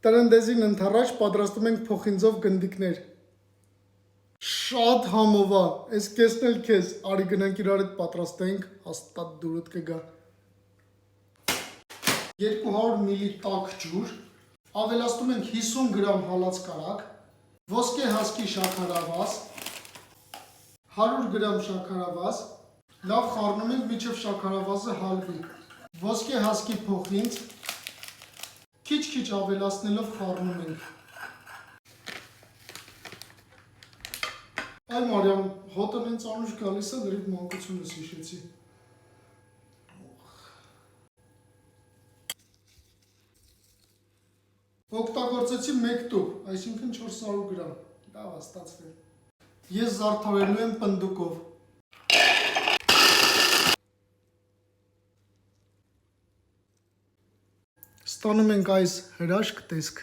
Տրնդեզին ընթառաջ պատրաստում ենք փոխինձով գնդիկներ։ Շատ համով է, այս կեսն էլ քեզ, արի գնանք իրար հետ պատրաստենք, հաստատ դուրդ կգա։ 200 մլ տաք ջուր, ավելացնում ենք 50 գրամ հալած կարագ, ոսկե հասկի շաքարավազ, 100 գրամ շաքարավազ, լավ խառնում ենք մինչև շաքարավազը հալվի, ոսկե հասկի փոխինձ, քիչ-քիչ ավելացնելով խառնում ենք։ Այ Մարիամ, հոտը նենց անուշ գալիս է, դրիվ մանկությունս հիշեցի։ Օգտագործեցի 1 տուփ, այսինքն 400 գրամ, լավ է ստացվել։ Ես զարդարելու եմ պնդուկով։ Ստանում ենք այս հրաշք տեսք։